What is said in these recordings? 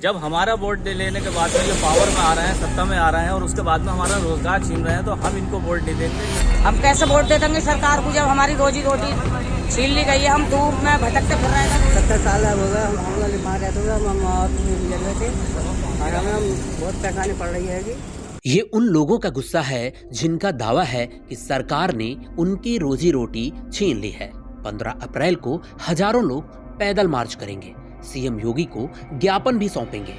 जब हमारा वोट दे लेने के बाद में ये पावर में आ रहे हैं, सत्ता में आ रहे हैं और उसके बाद में हमारा रोजगार छीन रहे हैं, तो हम इनको वोट नहीं देंगे। हम कैसे वोट दे देंगे सरकार को जब हमारी रोजी रोटी छीन ली गई है। हम धूप में भटकते फिर रहे हैं। 70 साल हो गए हम लोग बीमार रहते हुए हम गुजर थे और हमें बहुत परेशानी पड़ रही है। ये उन लोगों का गुस्सा है जिनका दावा है कि सरकार ने उनकी रोजी रोटी छीन ली है। 15 अप्रैल को हजारों लोग पैदल मार्च करेंगे, सीएम योगी को ज्ञापन भी सौंपेंगे।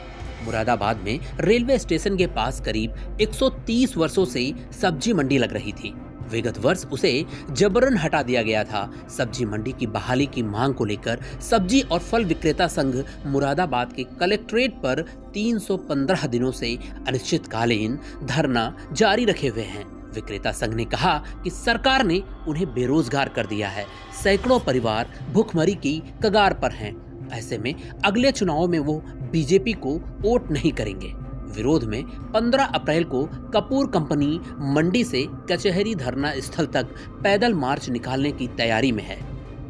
मुरादाबाद में रेलवे स्टेशन के पास करीब 130 वर्षों से सब्जी मंडी लग रही थी। विगत वर्ष उसे जबरन हटा दिया गया था। सब्जी मंडी की बहाली की मांग को लेकर सब्जी और फल विक्रेता संघ मुरादाबाद के कलेक्ट्रेट पर 315 दिनों से अनिश्चितकालीन धरना जारी रखे हुए हैं। विक्रेता संघ ने कहा कि सरकार ने उन्हें बेरोजगार कर दिया है। सैकड़ों परिवार भुखमरी की कगार पर हैं। ऐसे में अगले चुनाव में वो बीजेपी को वोट नहीं करेंगे। विरोध में 15 अप्रैल को कपूर कंपनी मंडी से कचहरी धरना स्थल तक पैदल मार्च निकालने की तैयारी में है।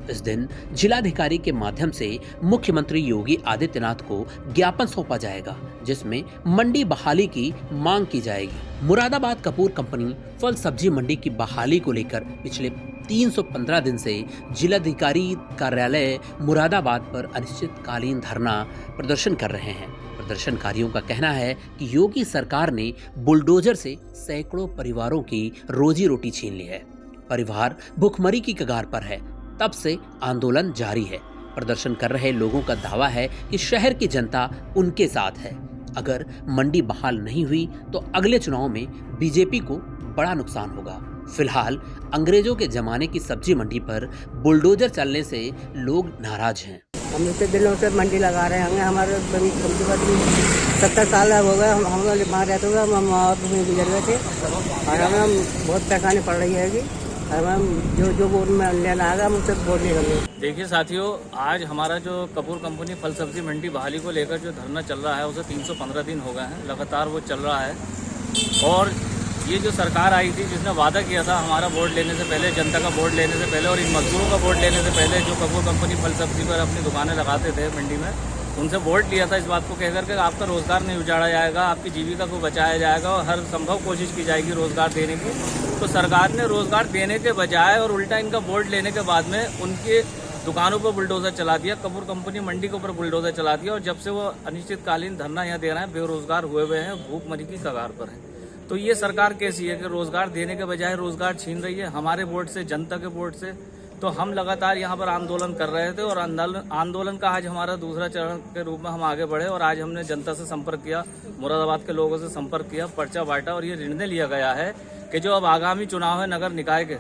इस दिन जिलाधिकारी के माध्यम से मुख्यमंत्री योगी आदित्यनाथ को ज्ञापन सौंपा जाएगा, जिसमें मंडी बहाली की मांग की जाएगी। मुरादाबाद कपूर कंपनी फल सब्जी मंडी की बहाली को लेकर पिछले 315 दिन से जिलाधिकारी कार्यालय मुरादाबाद पर अनिश्चितकालीन धरना प्रदर्शन कर रहे हैं। प्रदर्शनकारियों का कहना है कि योगी सरकार ने बुलडोजर से सैकड़ों परिवारों की रोजी रोटी छीन ली है। परिवार भुखमरी की कगार पर है। तब से आंदोलन जारी है। प्रदर्शन कर रहे लोगों का दावा है कि शहर की जनता उनके साथ है। अगर मंडी बहाल नहीं हुई तो अगले चुनाव में बीजेपी को बड़ा नुकसान होगा। फिलहाल अंग्रेजों के जमाने की सब्जी मंडी पर बुलडोजर चलने से लोग नाराज हैं। हम इतने दिनों से मंडी लगा रहे हैं। हमारे कम से कम 70 साल हो गए हम लोग बीमार रहते हुए हम गुजर गए थे और हमें बहुत परेशानी पड़ रही है। हमें जो वोट में लेना आएगा हम उससे वोट नहीं करेंगे। देखिए साथियों, आज हमारा जो कपूर कंपनी फल सब्जी मंडी बहाली को लेकर जो धरना चल रहा है उसे 315 दिन हो गए हैं, लगातार वो चल रहा है। और ये जो सरकार आई थी जिसने वादा किया था हमारा वोट लेने से पहले, जनता का वोट लेने से पहले और इन मजदूरों का वोट लेने से पहले, जो कपूर कंपनी फल सब्जी पर अपनी दुकानें लगाते थे मंडी में, उनसे वोट लिया था इस बात को कहकर के आपका रोजगार नहीं उजाड़ा जाएगा, आपकी जीविका को बचाया जाएगा और हर संभव कोशिश की जाएगी रोजगार देने की। तो सरकार ने रोजगार देने के बजाय और उल्टा इनका वोट लेने के बाद में उनके दुकानों पर बुलडोजर चला दिया, कपूर कंपनी मंडी के ऊपर बुलडोजर चला दिया। और जब से वो अनिश्चितकालीन धरना यहाँ दे रहे हैं, बेरोजगार हुए हुए हैं, भूखमरी की कगार पर है। तो ये सरकार कैसी है कि रोजगार देने के बजाय रोजगार छीन रही है हमारे वोट से, जनता के वोट से। तो हम लगातार यहाँ पर आंदोलन कर रहे थे और आंदोलन का आज हमारा दूसरा चरण के रूप में हम आगे बढ़े और आज हमने जनता से संपर्क किया, मुरादाबाद के लोगों से संपर्क किया, पर्चा बांटा और ये निर्णय लिया गया है कि जो अब आगामी चुनाव है नगर निकाय के,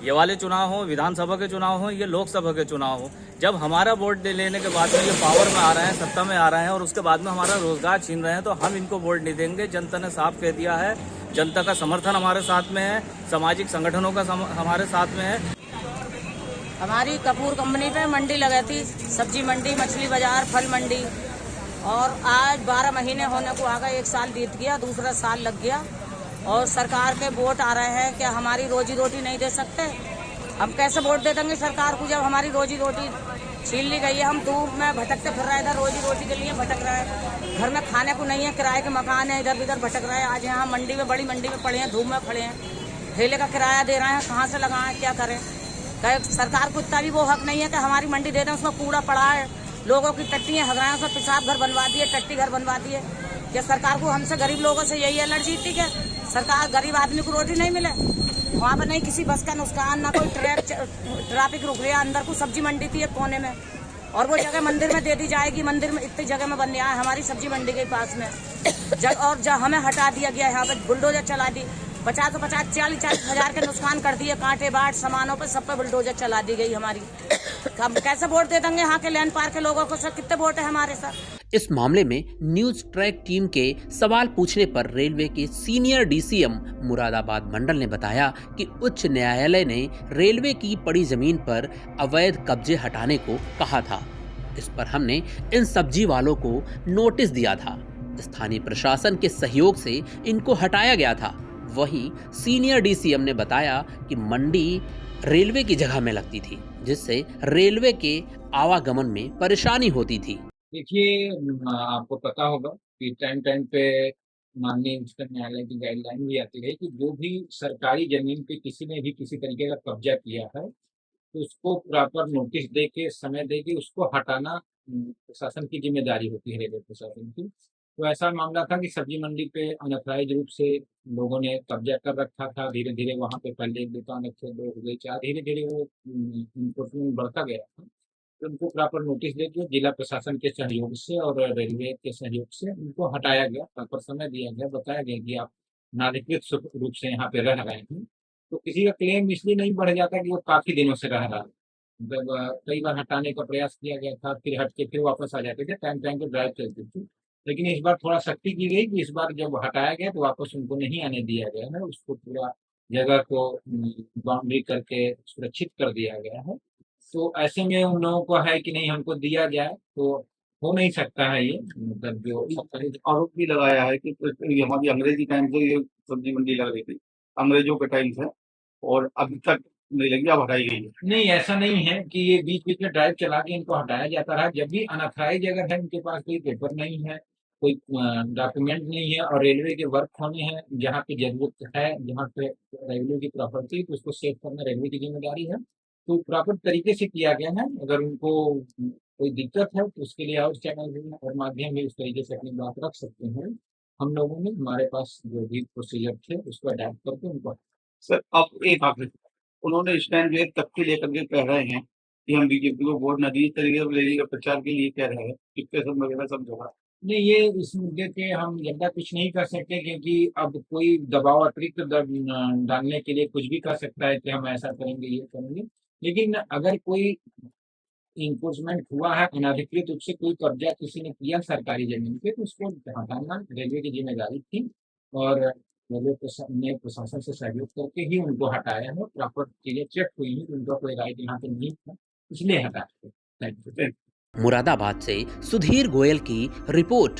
ये वाले चुनाव हो, विधानसभा के चुनाव हो, ये लोकसभा के चुनाव हो, जब हमारा वोट दे लेने के बाद में ये पावर में आ रहे हैं, सत्ता में आ रहे हैं और उसके बाद में हमारा रोजगार छीन रहे हैं, तो हम इनको वोट नहीं देंगे। जनता ने साफ कह दिया है। जनता का समर्थन हमारे साथ में है, सामाजिक संगठनों का हमारे साथ में है। हमारी कपूर कंपनी पे मंडी लगी थी, सब्जी मंडी, मछली बाजार, फल मंडी, और आज 12 महीने होने को आ गए। 1 साल बीत गया, दूसरा साल लग गया और सरकार के वोट आ रहे हैं कि हमारी रोजी रोटी नहीं दे सकते। हम कैसे वोट दे देंगे सरकार को जब हमारी रोजी रोटी छीन ली गई है। हम धूप में भटकते फिर रहे हैं, इधर रोजी रोटी के लिए भटक रहे हैं। घर में खाने को नहीं है, किराए के मकान है, इधर उधर भटक रहे हैं। आज यहाँ मंडी में, बड़ी मंडी में पड़े हैं, धूप में खड़े हैं, ठेले का किराया दे रहे हैं, कहाँ से लगाएं, क्या करें। सरकार को इतना भी वो हक नहीं है कि हमारी मंडी दे दें, उसमें कूड़ा पड़ा है, लोगों की टट्टियाँ हगराएं, उसमें पेशाब घर बनवा दिए, टट्टी घर बनवा दिए। क्या सरकार को हमसे गरीब लोगों से यही एलर्जी थी कि सरकार गरीब आदमी को रोटी नहीं मिले? वहाँ पर नहीं किसी बस का नुकसान, ना कोई ट्रैफिक रुक गया। अंदर को सब्जी मंडी थी एक कोने में और वो जगह मंदिर में दे दी जाएगी। मंदिर में इतनी जगह में बन गया है हमारी सब्जी मंडी के पास में और जब हमें हटा दिया गया, यहाँ पे बुलडोजर चला दी। 40 हजार के नुकसान कर दिए, कांटे बाट सामानों पे सब पे बुलडोजर चला दी गई हमारी। हम कैसे वोट दे देंगे यहाँ के लैंड पार के लोगों को? सर कितने वोट है हमारे सर? इस मामले में न्यूज ट्रैक टीम के सवाल पूछने पर रेलवे के सीनियर डीसीएम मुरादाबाद मंडल ने बताया कि उच्च न्यायालय ने रेलवे की पड़ी जमीन पर अवैध कब्जे हटाने को कहा था। इस पर हमने इन सब्जी वालों को नोटिस दिया था। स्थानीय प्रशासन के सहयोग से इनको हटाया गया था। वहीं सीनियर डीसीएम ने बताया कि मंडी रेलवे की जगह में लगती थी, जिससे रेलवे के आवागमन में परेशानी होती थी। देखिए आपको पता होगा कि टाइम टाइम पे माननीय उच्चतम न्यायालय की गाइडलाइन भी आती है कि जो भी सरकारी जमीन पे किसी ने भी किसी तरीके का कब्जा किया है तो उसको प्रॉपर नोटिस दे के समय दे के उसको हटाना प्रशासन की जिम्मेदारी होती है, रेलवे प्रशासन की। तो ऐसा मामला था कि सब्जी मंडी पे अनअथराइज रूप से लोगों ने कब्जा कर रखा था। धीरे धीरे वहां पे पहले एक दुकान रखे, दो हो गई, चार, धीरे धीरे वो इन्फोर्समेंट बढ़ता गया था। तो उनको प्रॉपर नोटिस देके जिला प्रशासन के सहयोग से और रेलवे के सहयोग से उनको हटाया गया, प्रॉपर समय दिया गया, बताया गया कि आप अनाधिकृत रूप से यहाँ पे रह रहे हैं। तो किसी का क्लेम इसलिए नहीं बढ़ जाता कि वो काफी दिनों से रह रहा है। मतलब कई बार हटाने का प्रयास किया गया था, फिर हट के फिर वापस आ जाते थे, टाइम टाइम पे ड्राइव चलती थी। लेकिन इस बार थोड़ा सख्ती की गई कि इस बार जब हटाया गया तो वापस उनको नहीं आने दिया गया है, उसको पूरा जगह को बाउंड्री करके सुरक्षित कर दिया गया है। तो ऐसे में उन लोगों को है कि नहीं हमको दिया जाए, तो हो नहीं सकता है ये, मतलब जो आरोप भी लगाया है कि यहाँ भी अंग्रेजी टाइम से ये सब्जी मंडी लग रही थी, अंग्रेजों के टाइम से, और अभी तक नहीं लगी, अब हटाई गई है। नहीं, ऐसा नहीं है कि ये बीच बीच में ड्राइव चला के इनको हटाया जाता रहा। जब भी अनअथराइज अगर है, इनके पास कोई पेपर नहीं है, कोई डॉक्यूमेंट नहीं है और रेलवे के वर्क होने हैं जहाँ पे जरूरत है, जहाँ पे रेलवे की प्रॉपर्टी, तो उसको सेव करना रेलवे की जिम्मेदारी है। तो प्रॉपर तरीके से किया गया है। अगर उनको कोई दिक्कत है तो उसके लिए और चैनल भी और माध्यम भी उस तरीके से अपनी बात रख सकते हैं। हम लोगों ने हमारे पास जो भी प्रोसीजर थे उसको अडेप्ट करके उनको। सर अब एक आखिरी, उन्होंने इस टाइम जो है तख्ती लेकर के कह रहे हैं कि हम बीजेपी को वोट न दिए, इस तरीके से रैली का प्रचार के लिए कह रहे हैं, डिप्रेशन वगैरह सब जगह। नहीं, ये इस मुद्दे पे हम ज़्यादा कुछ नहीं कर सकते क्योंकि अब कोई दबाव अतिरिक्त डालने के लिए कुछ भी कर सकता है कि हम ऐसा करेंगे, ये करेंगे। लेकिन अगर कोई इन्फोर्समेंट हुआ है, अनाधिकृत रूप से कोई कब्जा किसी ने किया सरकारी जमीन पे, तो उसको हटाना रेलवे की जिम्मेदारी थी और रेलवे ने प्रशासन से सहयोग करके ही उनको हटाया है। प्रॉपर चीजें चेक हुई है, उनका कोई राइट यहाँ पे नहीं था, इसलिए हटाया। Thank you. मुरादाबाद से सुधीर गोयल की रिपोर्ट।